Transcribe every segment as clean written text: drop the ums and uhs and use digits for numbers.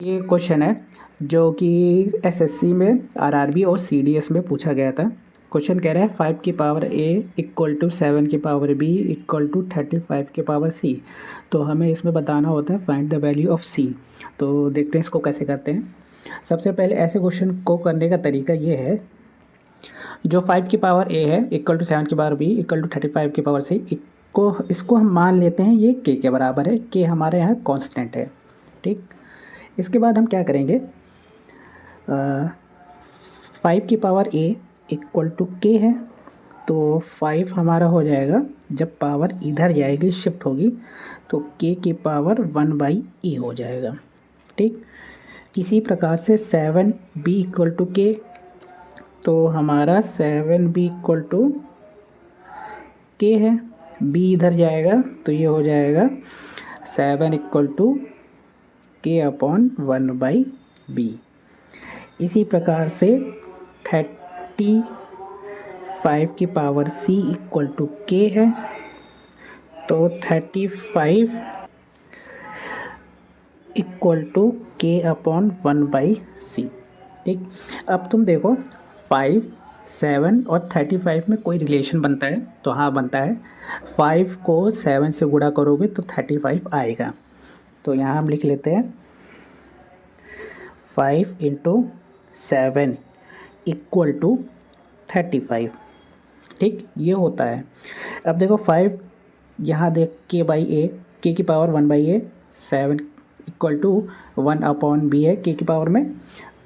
ये क्वेश्चन है जो कि एसएससी में आरआरबी और सीडीएस में पूछा गया था। क्वेश्चन कह रहा है 5 की पावर a इक्वल टू 7 की पावर b इक्वल टू 35 की पावर c। तो हमें इसमें बताना होता है find the value of c। तो देखते हैं इसको कैसे करते हैं। सबसे पहले ऐसे क्वेश्चन को करने का तरीका ये है, जो 5 की पावर a है इक्वल टू 7 की पावर b इक्वल टू 35 की पावर c, इसको हम मान लेते हैं ये k के बराबर है। k हमारे यहाँ कांस्टेंट है, ठीक। इसके बाद हम क्या करेंगे, 5 की power a equal to k है, तो 5 हमारा हो जाएगा, जब पावर इधर जाएगी शिफ्ट होगी तो k की पावर 1/a हो जाएगा, ठीक। इसी प्रकार से 7b इक्वल टू k, तो हमारा 7b इक्वल टू k है, b इधर जाएगा तो ये हो जाएगा 7 equal to k upon 1/b। इसी प्रकार से 35 की power c equal to k है, तो 35 equal to k upon 1/c, ठीक। अब तुम देखो 5, 7 और 35 में कोई रिलेशन बनता है? तो हाँ बनता है। 5 को 7 से गुणा करोगे तो 35 आएगा। तो यहाँ हम लिख लेते हैं 5 इंटू 7 इक्वल टू 35, ठीक, ये होता है। अब देखो 5 यहाँ देख k की power 1/a, 7 equal to 1 upon b है k की पावर में।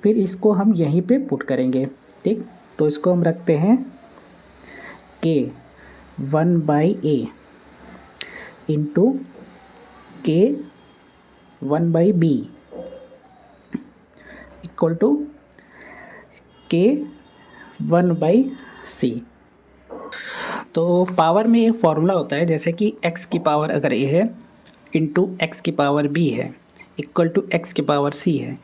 फिर इसको हम यहीं पे पुट करेंगे, ठीक। तो इसको हम रखते हैं k 1/a into k 1/b equal to k 1/c। तो पावर में एक फॉर्मूला होता है, जैसे कि x की पावर अगर a है इंटू x की पावर b है इक्वल टू x की पावर c है।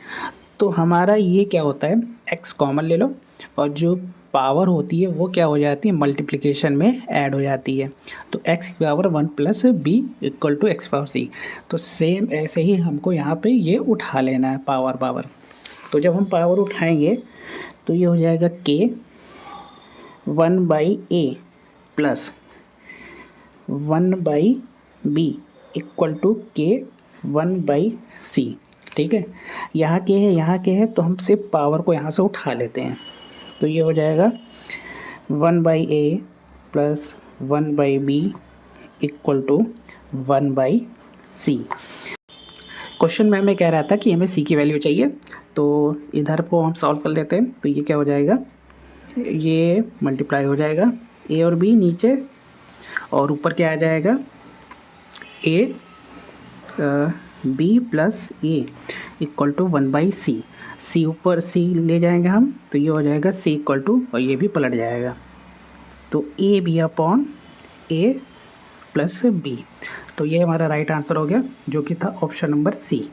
तो हमारा ये क्या होता है, x कॉमन ले लो और जो पावर होती है वो क्या हो जाती है, मल्टीप्लिकेशन में ऐड हो जाती है। तो x की power 1 plus b equal to x power c। तो सेम ऐसे ही हमको यहाँ पे ये उठा लेना है पावर। तो जब हम पावर उठाएंगे तो ये हो जाएगा k 1/a plus 1/b equal to k 1/c, ठीक है। यहाँ के है तो हम सिर्फ पावर को यहाँ से उठा लेते हैं। तो ये हो जाएगा 1/a plus 1/b equal to 1/c। Question में हमें कह रहा था कि हमें c की वैल्यू चाहिए, तो इधर को हम सॉल्व कर लेते हैं। तो ये क्या हो जाएगा, ये मल्टीप्लाई हो जाएगा a और b नीचे, और ऊपर क्या आ जाएगा a b plus a equal to 1/c। c ऊपर c ले जाएंगे हम, तो ये हो जाएगा c इक्वल टू, और ये भी पलट जाएगा, तो a b upon a plus b। तो ये हमारा राइट आंसर हो गया, जो कि था ऑप्शन नंबर सी।